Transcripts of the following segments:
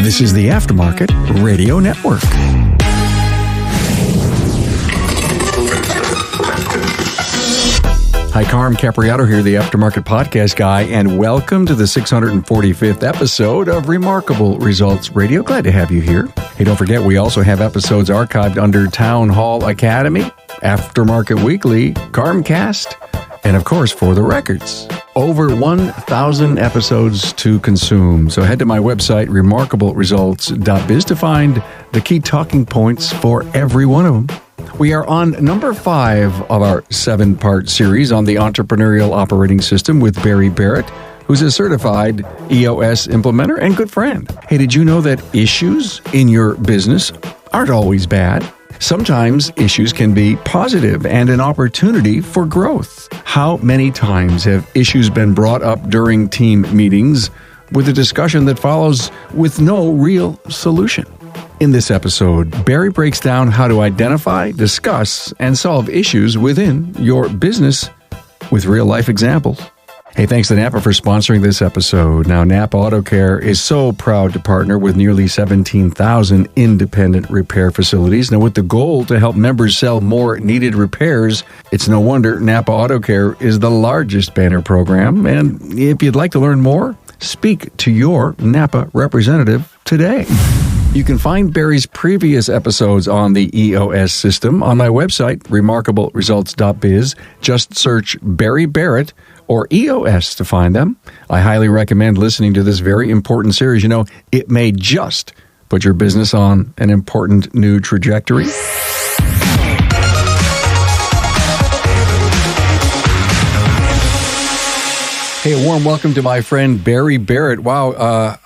This is the Aftermarket Radio Network. Hi, Carm Capriato here, the Aftermarket Podcast Guy, and welcome to the 645th episode of Remarkable Results Radio. Glad to have you here. Hey, don't forget, we also have episodes archived under Town Hall Academy, Aftermarket Weekly, Carmcast, and of course, For the Records. Over 1,000 episodes to consume. So head to my website, remarkableresults.biz, to find the key talking points for every one of them. We are on number 5 of our 7-part series on the entrepreneurial operating system with Barrett, who's a certified EOS implementer and good friend. Hey, did you know that issues in your business aren't always bad? Sometimes issues can be positive and an opportunity for growth. How many times have issues been brought up during team meetings with a discussion that follows with no real solution? In this episode, Barry breaks down how to identify, discuss, and solve issues within your business with real-life examples. Hey, thanks to Napa for sponsoring this episode. Now, Napa Auto Care is so proud to partner with nearly 17,000 independent repair facilities. Now, with the goal to help members sell more needed repairs, it's no wonder Napa Auto Care is the largest banner program. And if you'd like to learn more, speak to your Napa representative today. You can find Barry's previous episodes on the EOS system on my website, remarkableresults.biz. Just search Barry Barrett or EOS to find them. I highly recommend listening to this very important series. You know, it may just put your business on an important new trajectory. Hey, a warm welcome to my friend Barry Barrett. Wow,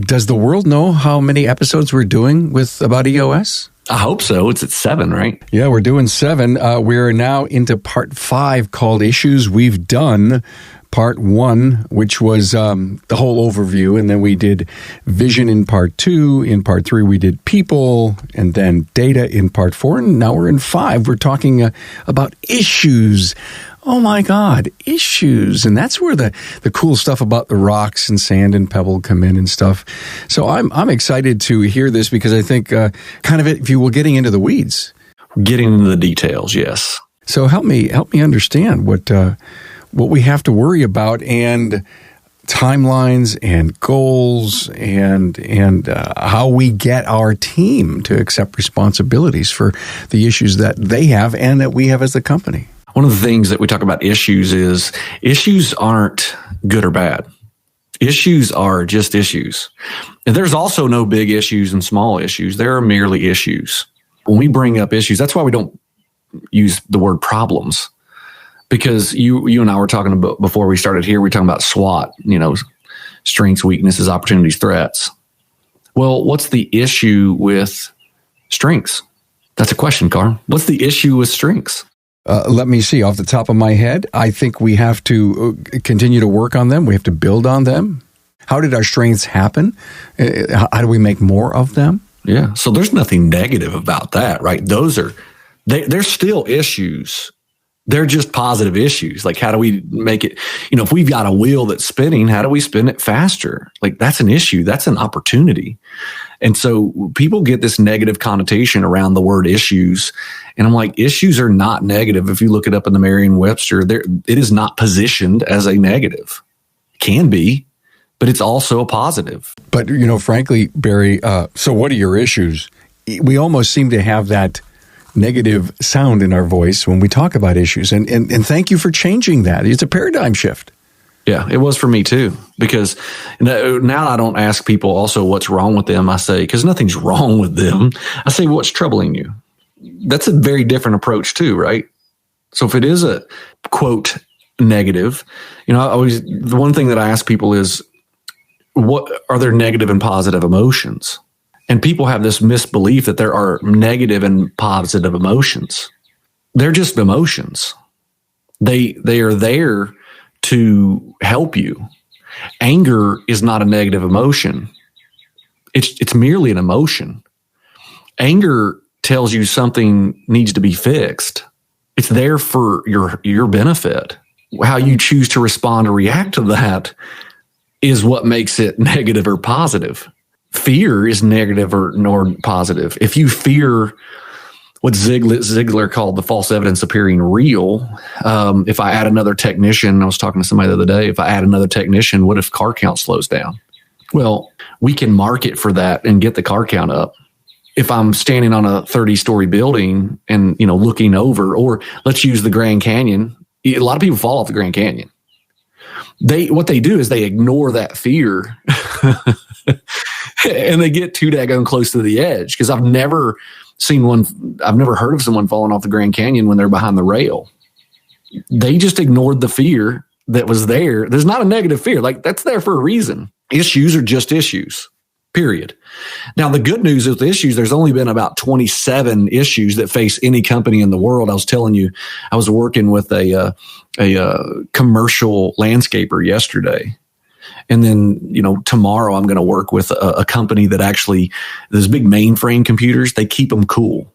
does the world know how many episodes we're doing about EOS? I hope so. It's at 7, right? Yeah, we're doing 7. We're now into part 5 called Issues. We've done part 1, which was the whole overview, and then we did vision in part 2. In part 3, we did people, and then data in part 4, and now we're in 5. We're talking about issues. Oh my God, issues. And that's where the cool stuff about the rocks and sand and pebble come in and stuff. So I'm excited to hear this because I think kind of, if you will, getting into the weeds. Getting into the details, yes. So help me understand what we have to worry about, and timelines and goals, and how we get our team to accept responsibilities for the issues that they have and that we have as a company. One of the things that we talk about issues is issues aren't good or bad. Issues are just issues. And there's also no big issues and small issues. There are merely issues. When we bring up issues, that's why we don't use the word problems. Because you and I were talking about, before we started here, we were talking about SWOT, strengths, weaknesses, opportunities, threats. Well, what's the issue with strengths? That's a question, Carm. What's the issue with strengths? Let me see. Off the top of my head, I think we have to continue to work on them. We have to build on them. How did our strengths happen? How do we make more of them? Yeah. So there's nothing negative about that, right? They're still issues. They're just positive issues. Like, how do we make it, if we've got a wheel that's spinning, how do we spin it faster? Like, that's an issue. That's an opportunity. And so people get this negative connotation around the word issues. And I'm like, issues are not negative. If you look it up in the Merriam-Webster, it is not positioned as a negative. It can be, but it's also a positive. But, frankly, Barry, so what are your issues? We almost seem to have that negative sound in our voice when we talk about issues. And thank you for changing that. It's a paradigm shift. Yeah, it was for me too, because now I don't ask people also what's wrong with them. I say, because nothing's wrong with them. I say, what's troubling you? That's a very different approach too, right? So if it is a quote negative, the one thing that I ask people is, what are there negative and positive emotions? And people have this misbelief that there are negative and positive emotions. They're just emotions. They are there to help you. Anger is not a negative emotion. It's merely an emotion. Anger tells you something needs to be fixed. It's there for your benefit. How you choose to respond or react to that is what makes it negative or positive. fear is negative or nor positive. If you fear what Ziegler called the false evidence appearing real, if I add another technician, I was talking to somebody the other day, if I add another technician, what if car count slows down? Well, we can market for that and get the car count up. If I'm standing on a 30-story building and, looking over, or let's use the Grand Canyon, a lot of people fall off the Grand Canyon. What they do is they ignore that fear and they get too daggone close to the edge. Because I've never heard of someone falling off the Grand Canyon when they're behind the rail. They just ignored the fear that was there. There's not a negative fear. Like, that's there for a reason. Issues are just issues, period. Now, the good news is the issues, there's only been about 27 issues that face any company in the world. I was telling you, I was working with a commercial landscaper yesterday. And then, tomorrow I'm going to work with a company that actually, those big mainframe computers, they keep them cool.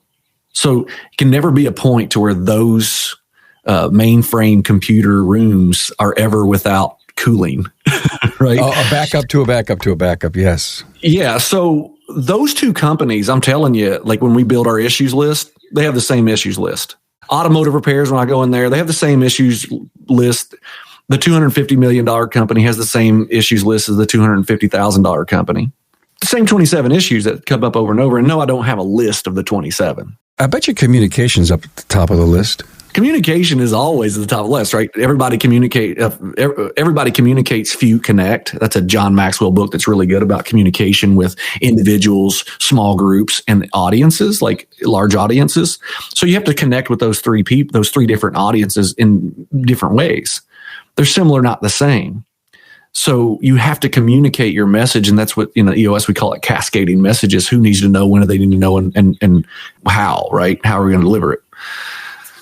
So it can never be a point to where those mainframe computer rooms are ever without cooling, right? A backup to a backup to a backup, yes. Yeah, so those two companies, I'm telling you, like when we build our issues list, they have the same issues list. Automotive repairs, when I go in there, they have the same issues list. The $250 million company has the same issues list as the $250,000 company. The same 27 issues that come up over and over. And no, I don't have a list of the 27. I bet your communication's up at the top of the list. Communication is always at the top of the list, right? Everybody communicates, few connect. That's a John Maxwell book that's really good about communication with individuals, small groups, and audiences, like large audiences. So you have to connect with those three different audiences in different ways. They're similar, not the same. So you have to communicate your message, and that's what EOS we call it cascading messages. Who needs to know? When do they need to know? And how? Right? How are we going to deliver it?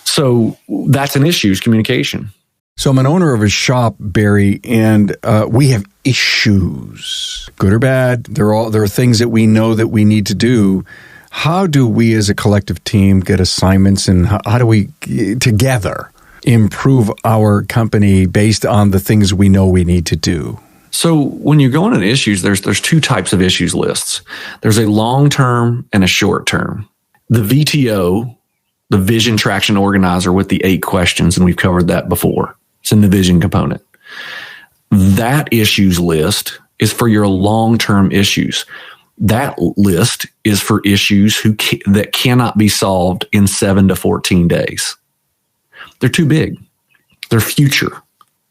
So that's an issue, is communication. So I'm an owner of a shop, Barry, and we have issues, good or bad. There are things that we know that we need to do. How do we as a collective team get assignments, and how do we together improve our company based on the things we know we need to do? So when you're going into issues, there's two types of issues lists. There's a long-term and a short-term. The VTO, the Vision Traction Organizer with the 8 questions, and we've covered that before. It's in the vision component. That issues list is for your long-term issues. That list is for issues that cannot be solved in 7 to 14 days. They're too big. They're future.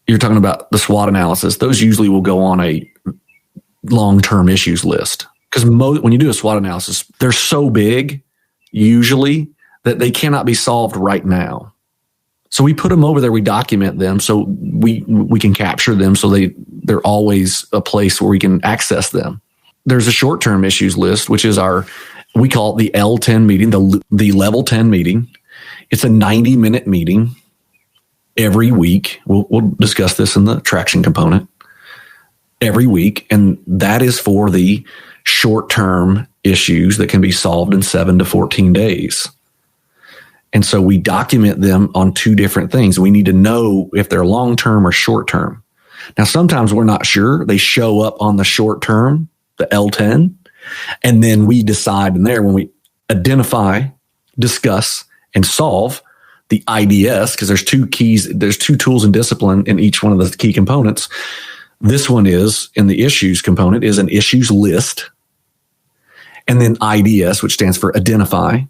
You're talking about the SWOT analysis. Those usually will go on a long-term issues list. Because when you do a SWOT analysis, they're so big, usually, that they cannot be solved right now. So we put them over there, we document them so we can capture them, so they're always a place where we can access them. There's a short-term issues list, which is we call it the L10 meeting, the level 10 meeting. It's a 90-minute meeting every week. We'll discuss this in the traction component every week. And that is for the short-term issues that can be solved in 7 to 14 days. And so we document them on 2 different things. We need to know if they're long-term or short-term. Now, sometimes we're not sure. They show up on the short-term, the L10, and then we decide in there when we identify, discuss, and solve the IDS, because there's 2 keys, there's 2 tools and discipline in each one of the key components. This one is, in the issues component, is an issues list. And then IDS, which stands for identify,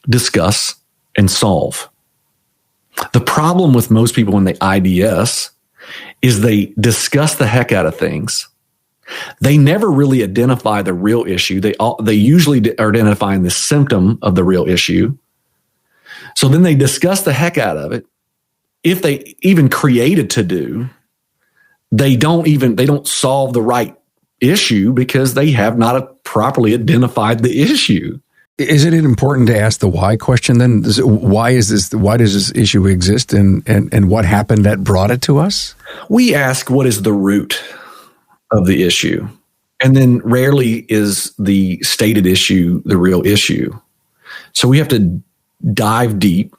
discuss, and solve. The problem with most people when they IDS is they discuss the heck out of things. They never really identify the real issue. They usually are identifying the symptom of the real issue. So then they discuss the heck out of it. If they even created to do, they don't solve the right issue because they have not properly identified the issue. Isn't it important to ask the why question then? Why does this issue exist, and what happened that brought it to us? We ask what is the root of the issue. And then rarely is the stated issue the real issue. So we have to dive deep.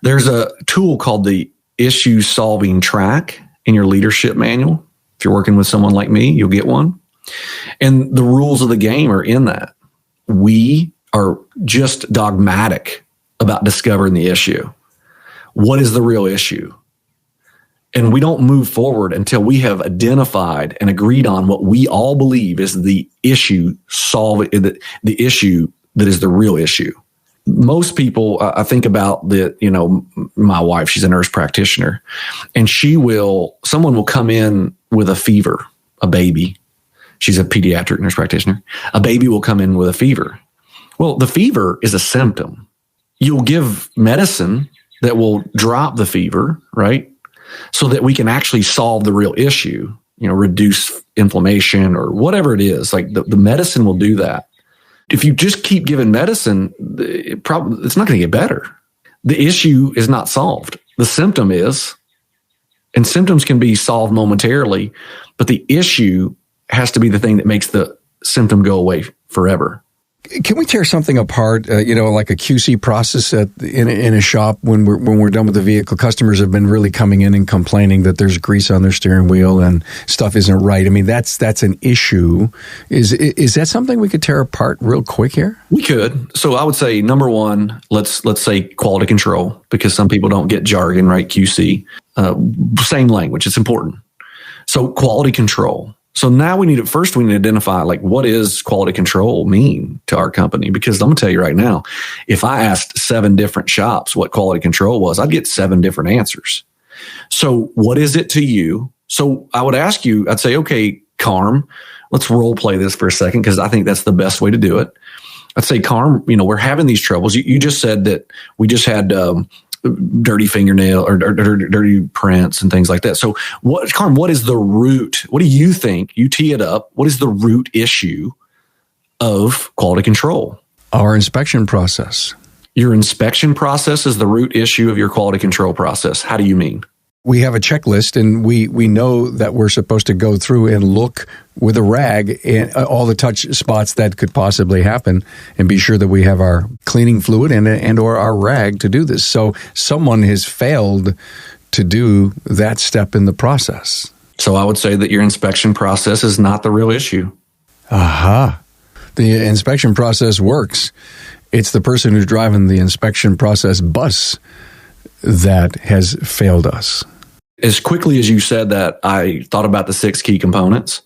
There's a tool called the issue solving track in your leadership manual. If you're working with someone like me, you'll get one. And the rules of the game are in that. We are just dogmatic about discovering the issue. What is the real issue? And we don't move forward until we have identified and agreed on what we all believe is the issue, the issue that is the real issue. Most people, I think about my wife, she's a nurse practitioner, and someone will come in with a fever, a baby. She's a pediatric nurse practitioner. A baby will come in with a fever. Well, the fever is a symptom. You'll give medicine that will drop the fever, right? So that we can actually solve the real issue, reduce inflammation or whatever it is. Like the medicine will do that. If you just keep giving medicine, it's not going to get better. The issue is not solved. The symptom is, and symptoms can be solved momentarily, but the issue has to be the thing that makes the symptom go away forever. Can we tear something apart, like a QC process in a shop when we're done with the vehicle? Customers have been really coming in and complaining that there's grease on their steering wheel and stuff isn't right. I mean, that's an issue. Is that something we could tear apart real quick here? We could. So I would say, number one, let's say quality control, because some people don't get jargon, right? QC, same language. It's important. So quality control. So now we need to identify, like, what does quality control mean to our company? Because I'm going to tell you right now, if I asked 7 different shops what quality control was, I'd get 7 different answers. So what is it to you? So I would ask you, I'd say, okay, Carm, let's role play this for a second, because I think that's the best way to do it. I'd say, Carm, we're having these troubles. You just said that we just had dirty fingernail or dirty prints and things like that. So Carm, what is the root? What do you think? You tee it up. What is the root issue of quality control? Our inspection process. Your inspection process is the root issue of your quality control process. How do you mean? We have a checklist, and we know that we're supposed to go through and look with a rag and all the touch spots that could possibly happen, and be sure that we have our cleaning fluid and or our rag to do this. So someone has failed to do that step in the process. So I would say that your inspection process is not the real issue. Aha. The inspection process works. It's the person who's driving the inspection process bus that has failed us. As quickly as you said that, I thought about the 6 key components.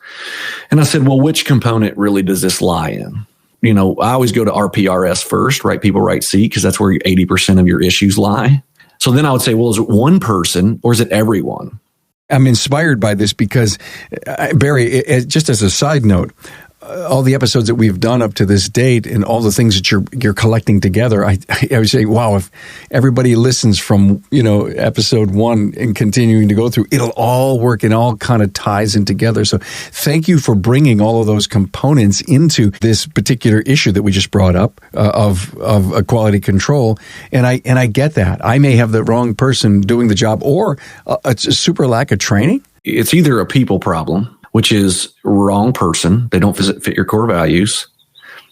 And I said, well, which component really does this lie in? I always go to RPRS first, right? People write C, because that's where 80% of your issues lie. So then I would say, well, is it one person or is it everyone? I'm inspired by this because, Barry, just as a side note, all the episodes that we've done up to this date and all the things that you're collecting together, I would say, wow, if everybody listens from, episode 1 and continuing to go through, it'll all work and all kind of ties in together. So thank you for bringing all of those components into this particular issue that we just brought up of quality control. And I get that. I may have the wrong person doing the job, or a super lack of training. It's either a people problem, which is wrong person. They don't fit your core values.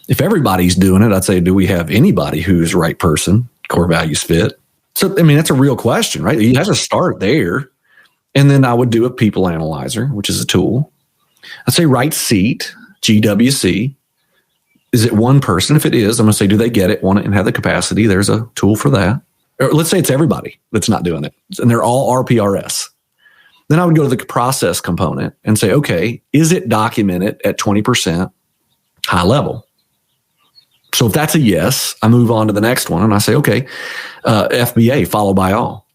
If everybody's doing it, I'd say, do we have anybody who's right person, core values fit? So, that's a real question, right? You have to start there. And then I would do a people analyzer, which is a tool. I'd say right seat, GWC. Is it one person? If it is, I'm going to say, do they get it, want it, and have the capacity? There's a tool for that. Or let's say it's everybody that's not doing it, and they're all RPRS. Then I would go to the process component and say, okay, is it documented at 20% high level? So if that's a yes, I move on to the next one and I say, okay, FBA, followed by all.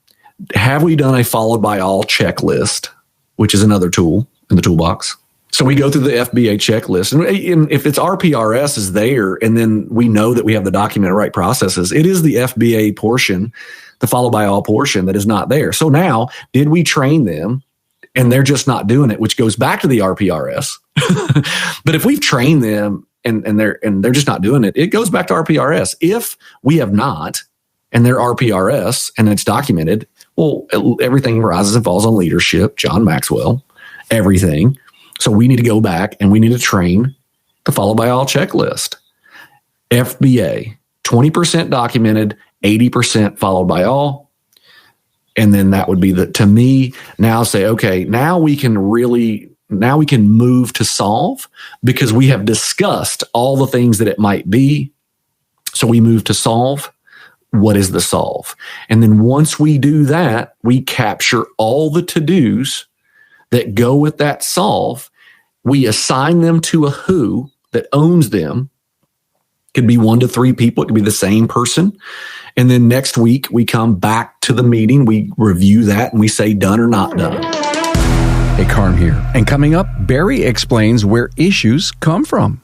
Have we done a followed by all checklist, which is another tool in the toolbox? So we go through the FBA checklist, and if it's RPRS is there, and then we know that we have the documented right processes, it is the FBA portion, the followed by all portion, that is not there. So now, did we train them and they're just not doing it, which goes back to the RPRS. But if we've trained them and they're just not doing it, it goes back to RPRS. If we have not, and they're RPRS and it's documented, well, everything rises and falls on leadership, John Maxwell, everything. So we need to go back and we need to train the followed by all checklist. FBA, 20% documented, 80% followed by all. And then that would be to me, now say, okay, now we can really Now we can move to solve because we have discussed all the things that it might be. So we move to solve. What is the solve? And then once we do that, we capture all the to-dos that go with that solve. We assign them to a who that owns them. Could be 1 to 3 people. It could be the same person. And then next week, we come back to the meeting. We review that and we say done or not done. Hey, Carm here. And coming up, Barry explains where issues come from.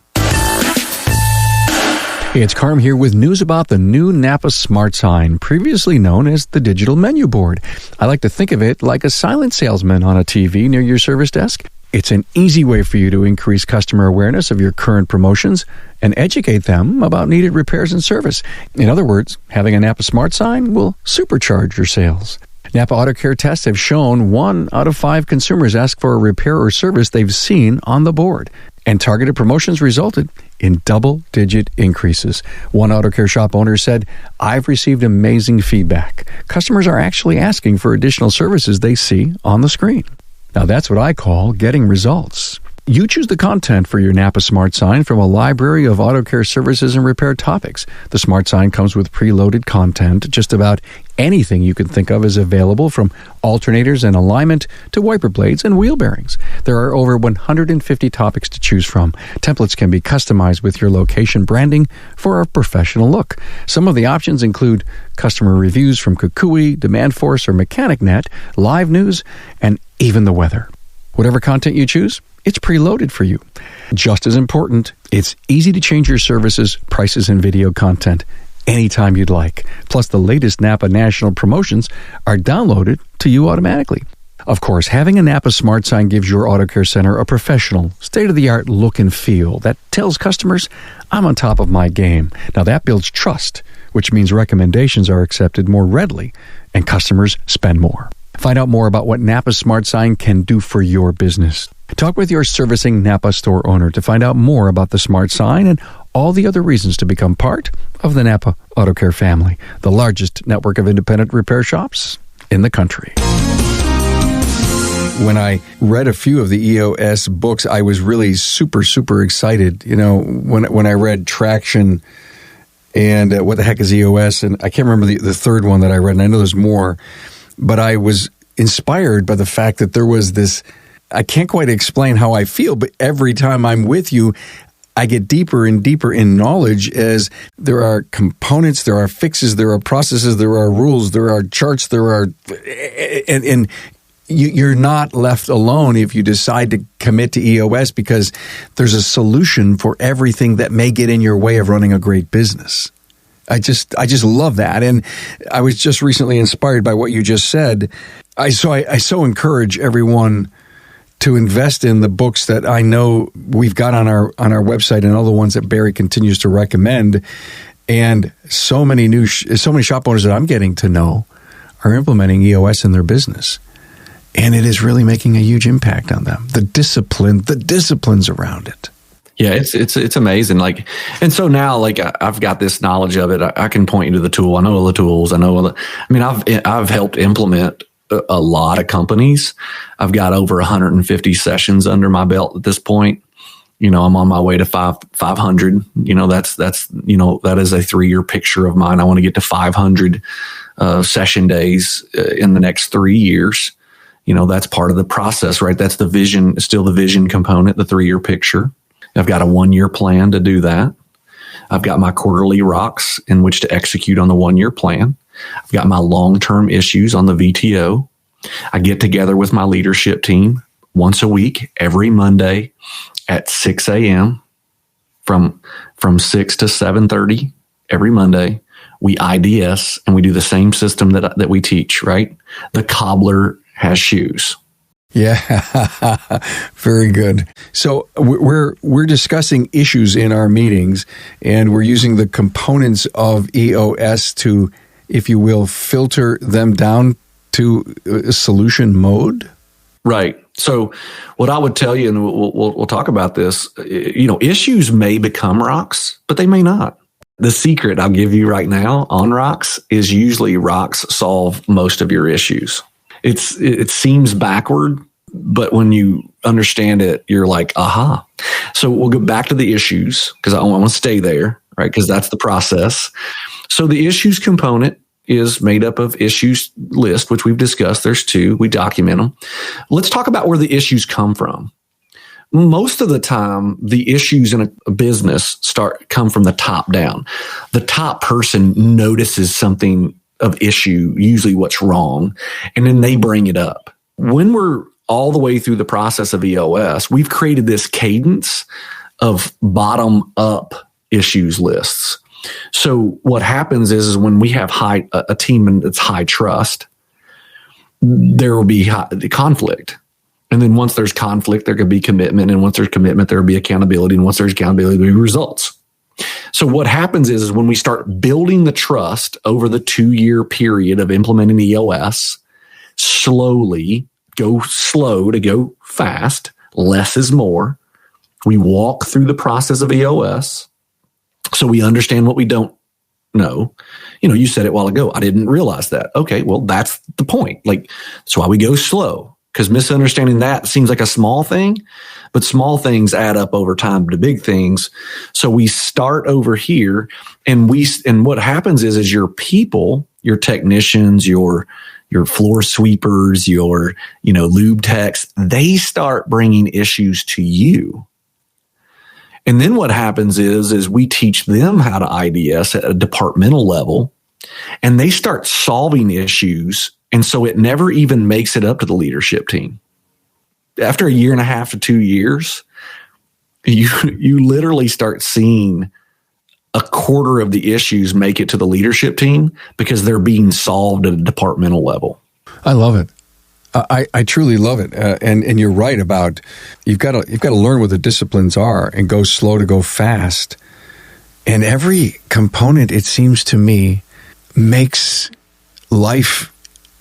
Hey, it's Carm here with news about the new Napa Smart Sign, previously known as the digital menu board. I like to think of it like a silent salesman on a TV near your service desk. It's an easy way for you to increase customer awareness of your current promotions and educate them about needed repairs and service. In other words, having a Napa Smart Sign will supercharge your sales. Napa Auto Care tests have shown 1 out of 5 consumers ask for a repair or service they've seen on the board. And targeted promotions resulted in double-digit increases. One auto care shop owner said, "I've received amazing feedback. Customers are actually asking for additional services they see on the screen." Now that's what I call getting results. You choose the content for your Napa Smart Sign from a library of auto care services and repair topics. The Smart Sign comes with preloaded content. Just about anything you can think of is available, from alternators and alignment to wiper blades and wheel bearings. There are over 150 topics to choose from. Templates can be customized with your location branding for a professional look. Some of the options include customer reviews from Kukui, Demand Force, or MechanicNet, live news, and even the weather. Whatever content you choose, it's preloaded for you. Just as important, it's easy to change your services, prices, and video content anytime you'd like. Plus, the latest Napa national promotions are downloaded to you automatically. Of course, having a Napa Smart Sign gives your auto care center a professional, state-of-the-art look and feel that tells customers, "I'm on top of my game." Now, that builds trust, which means recommendations are accepted more readily and customers spend more. Find out more about what Napa Smart Sign can do for your business. Talk with your servicing Napa store owner to find out more about the Smart Sign and all the other reasons to become part of the Napa Auto Care family, the largest network of independent repair shops in the country. When I read a few of the EOS books, I was really super excited. You know, when I read Traction and What the Heck is EOS, and I can't remember the third one that I read, and I know there's more, but I was inspired by the fact that there was this, I can't quite explain how I feel, but every time I'm with you, I get deeper and deeper in knowledge, as there are components, there are fixes, there are processes, there are rules, there are charts, and you're not left alone if you decide to commit to EOS, because there's a solution for everything that may get in your way of running a great business. I just love that. And I was just recently inspired by what you just said. I so encourage everyone to invest in the books that I know we've got on our website, and all the ones that Barry continues to recommend. And so many shop owners that I'm getting to know are implementing EOS in their business. And it is really making a huge impact on them. The disciplines around it. Yeah, it's amazing. Like, and so now, like, I've got this knowledge of it. I can point you to the tool. I know all the tools. I've helped implement a lot of companies. I've got over 150 sessions under my belt at this point. You know, I'm on my way to 500. You know, that's that is a 3-year picture of mine. I want to get to 500 session days in the next 3 years. You know, that's part of the process, right? That's the vision, still the vision component, the 3-year picture. I've got a 1-year plan to do that. I've got my quarterly rocks in which to execute on the 1-year plan. I've got my long-term issues on the VTO. I get together with my leadership team once a week, every Monday at 6 a.m. from 6 to 7:30 every Monday. We IDS, and we do the same system that we teach, right? The cobbler has shoes. Yeah, very good. So we're discussing issues in our meetings, and we're using the components of EOS to, if you will, filter them down to solution mode. Right. So what I would tell you, and we'll talk about this, you know, issues may become rocks, but they may not. The secret I'll give you right now on rocks is usually rocks solve most of your issues. It seems backward, but when you understand it, you're like, aha. So we'll go back to the issues because I want to stay there, right? Because that's the process. So the issues component is made up of issues list, which we've discussed. There's 2. We document them. Let's talk about where the issues come from. Most of the time, the issues in a business come from the top down. The top person notices something of issue, usually what's wrong, and then they bring it up. When we're all the way through the process of EOS, we've created this cadence of bottom-up issues lists. So what happens is when we have a team that's high trust, there will be conflict. And then once there's conflict, there could be commitment. And once there's commitment, there will be accountability. And once there's accountability, there will be results. So what happens is when we start building the trust over the 2-year period of implementing EOS, slowly, go slow to go fast, less is more. We walk through the process of EOS so we understand what we don't know. You said it a while ago. I didn't realize that. Okay, well, that's the point. That's why we go slow. Because misunderstanding that seems like a small thing, but small things add up over time to big things. So we start over here, and what happens is your people, your technicians, your floor sweepers, your lube techs, they start bringing issues to you. And then what happens is we teach them how to IDS at a departmental level, and they start solving issues. And so it never even makes it up to the leadership team. After 1.5 to 2 years, you literally start seeing a quarter of the issues make it to the leadership team because they're being solved at a departmental level. I love it. I truly love it. And you're right about you've got to learn what the disciplines are and go slow to go fast. And every component, it seems to me, makes life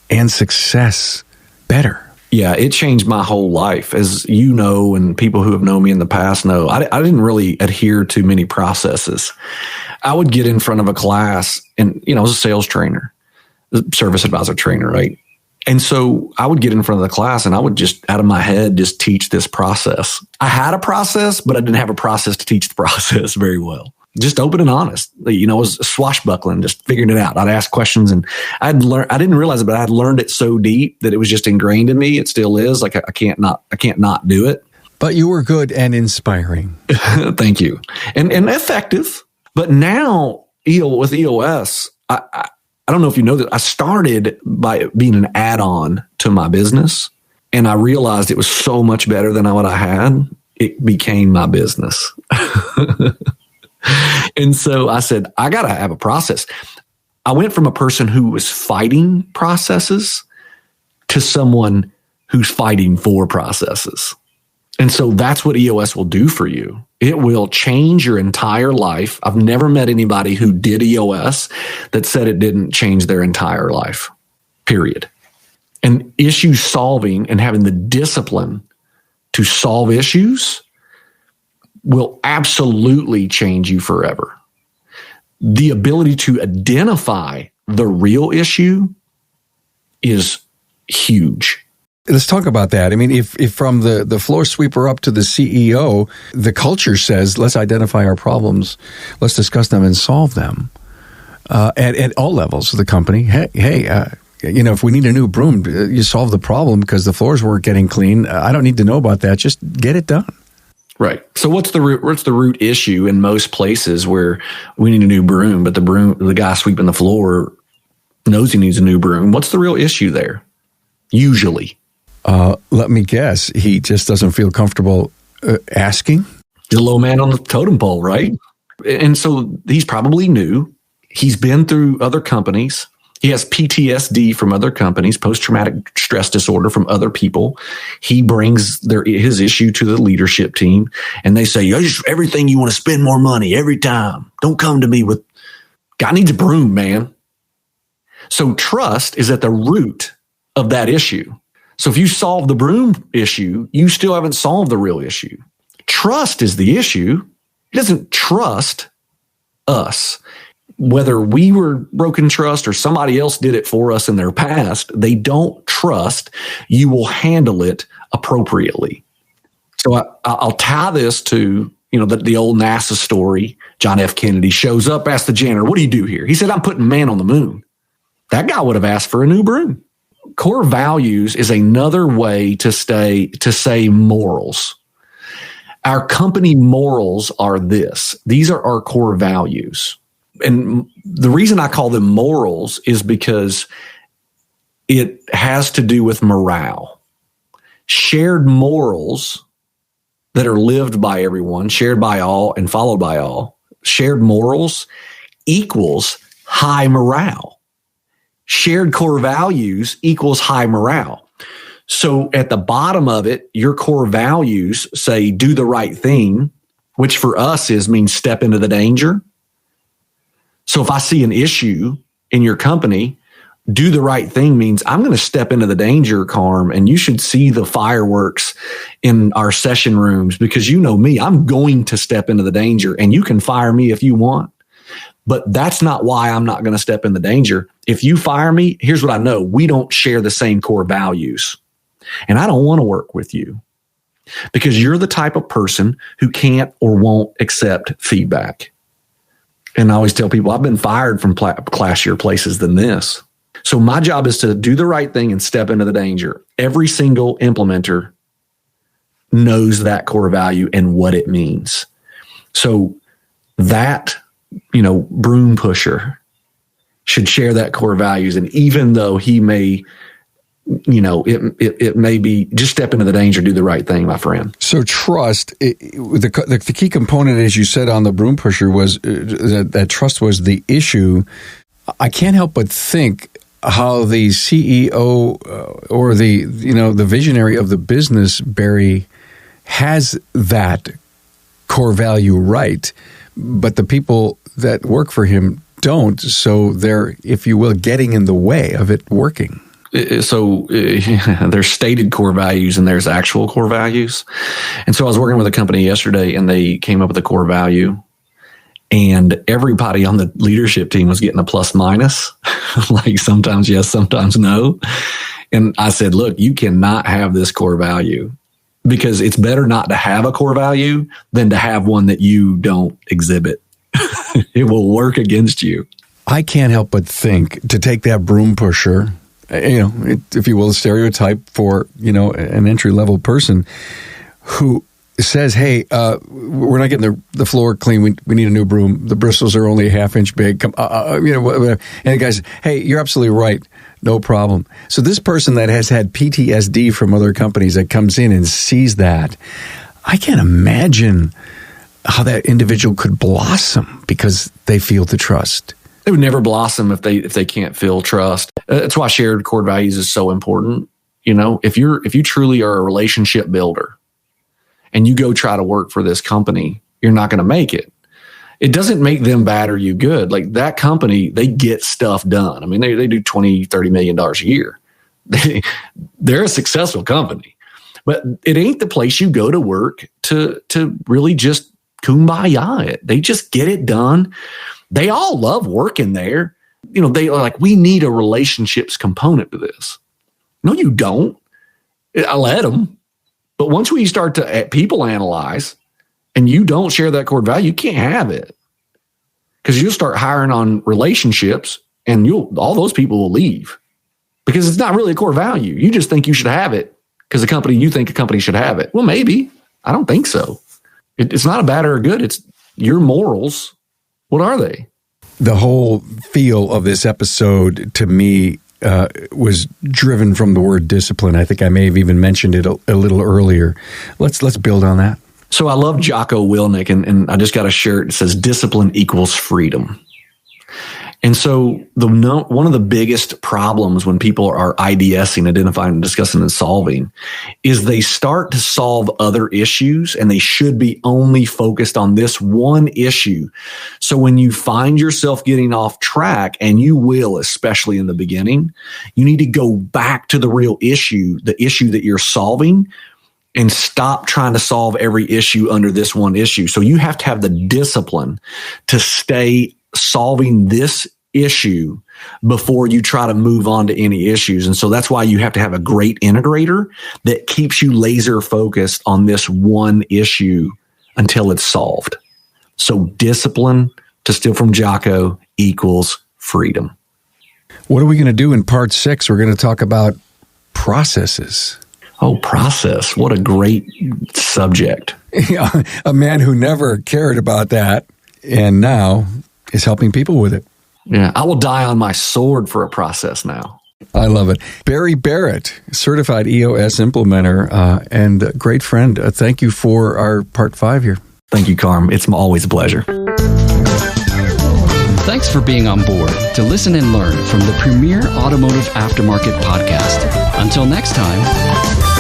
and success better. Yeah, it changed my whole life. As you know, and people who have known me in the past know, I didn't really adhere to many processes. I would get in front of a class and, I was a sales trainer, service advisor trainer, right? And so I would get in front of the class and I would just out of my head, just teach this process. I had a process, but I didn't have a process to teach the process very well. Just open and honest. I was swashbuckling, just figuring it out. I'd ask questions and I didn't realize it, but I'd learned it so deep that it was just ingrained in me. It still is. I can't not do it. But you were good and inspiring. Thank you. And effective. But now with EOS, I don't know if you know that I started by being an add-on to my business, and I realized it was so much better than what I had. It became my business. And so I said, I got to have a process. I went from a person who was fighting processes to someone who's fighting for processes. And so that's what EOS will do for you. It will change your entire life. I've never met anybody who did EOS that said it didn't change their entire life, period. And issue solving and having the discipline to solve issues will absolutely change you forever. The ability to identify the real issue is huge. Let's talk about that. I mean, if from the floor sweeper up to the CEO, the culture says, let's identify our problems, let's discuss them and solve them at all levels of the company. Hey, if we need a new broom, you solve the problem because the floors weren't getting clean. I don't need to know about that. Just get it done. Right. So what's the root issue in most places where we need a new broom, but the guy sweeping the floor knows he needs a new broom? What's the real issue there? Usually. Let me guess. He just doesn't feel comfortable asking. He's a low man on the totem pole, right? And so he's probably new. He's been through other companies. He has PTSD from other companies, post-traumatic stress disorder from other people. He brings his issue to the leadership team, and they say, everything you want to spend more money every time. Don't come to me with, guy needs a broom, man. So trust is at the root of that issue. So if you solve the broom issue, you still haven't solved the real issue. Trust is the issue. He doesn't trust us. Whether we were broken trust or somebody else did it for us in their past, they don't trust you will handle it appropriately. So I'll tie this to, the old NASA story. John F. Kennedy shows up, asks the janitor, what do you do here? He said, I'm putting man on the moon. That guy would have asked for a new broom. Core values is another way to say morals. Our company morals are this. These are our core values. And the reason I call them morals is because it has to do with morale. Shared morals that are lived by everyone, shared by all and followed by all, shared morals equals high morale. Shared core values equals high morale. So at the bottom of it, your core values say do the right thing, which for us means step into the danger. So if I see an issue in your company, do the right thing means I'm going to step into the danger, Carm, and you should see the fireworks in our session rooms because you know me, I'm going to step into the danger and you can fire me if you want. But that's not why I'm not going to step in the danger. If you fire me, here's what I know. We don't share the same core values. And I don't want to work with you because you're the type of person who can't or won't accept feedback. And I always tell people I've been fired from classier places than this. So my job is to do the right thing and step into the danger. Every single implementer knows that core value and what it means. So that, broom pusher should share that core values. And even though he may, it may be just step into the danger, do the right thing, my friend. So trust, the key component, as you said on the broom pusher, was that trust was the issue. I can't help but think how the CEO or the visionary of the business, Barry, has that core value right, but the people that work for him don't. So they're, if you will, getting in the way of it working. So there's stated core values and there's actual core values. And so I was working with a company yesterday and they came up with a core value. And everybody on the leadership team was getting a plus minus, like sometimes yes, sometimes no. And I said, look, you cannot have this core value because it's better not to have a core value than to have one that you don't exhibit. It will work against you. I can't help but think to take that broom pusher, if you will, a stereotype for, an entry-level person who says, hey, we're not getting the floor clean. We need a new broom. The bristles are only a half-inch big. Whatever. And the guy says, hey, you're absolutely right. No problem. So this person that has had PTSD from other companies that comes in and sees that, I can't imagine how that individual could blossom because they feel the trust. They would never blossom if they can't feel trust. That's why shared core values is so important. If you truly are a relationship builder, and you go try to work for this company, you're not going to make it. It doesn't make them bad or you good. Like that company, they get stuff done. I mean, they do $20, $30 million a year. They're a successful company, but it ain't the place you go to work to really just kumbaya it. They just get it done. They all love working there. They are like, we need a relationships component to this. No, you don't. I let them. But once we start to people analyze and you don't share that core value, you can't have it because you'll start hiring on relationships and all those people will leave because it's not really a core value. You just think you should have it because you think a company should have it. Well, maybe. I don't think so. It's not a bad or a good. It's your morals. What are they? The whole feel of this episode to me was driven from the word discipline. I think I may have even mentioned it a little earlier. Let's build on that. So I love Jocko Willink, and I just got a shirt that says discipline equals freedom. And so one of the biggest problems when people are IDSing, identifying, discussing, and solving is they start to solve other issues and they should be only focused on this one issue. So when you find yourself getting off track, and you will, especially in the beginning, you need to go back to the real issue, the issue that you're solving, and stop trying to solve every issue under this one issue. So you have to have the discipline to stay solving this issue before you try to move on to any issues. And so that's why you have to have a great integrator that keeps you laser focused on this one issue until it's solved. So discipline, to steal from Jocko, equals freedom. What are we going to do in part 6? We're going to talk about processes. Oh, process. What a great subject. Yeah, a man who never cared about that and now is helping people with it. Yeah, I will die on my sword for a process now. I love it. Barrett, certified EOS implementer and a great friend. Thank you for our part 5 here. Thank you, Carm. It's always a pleasure. Thanks for being on board to listen and learn from the premier automotive aftermarket podcast. Until next time.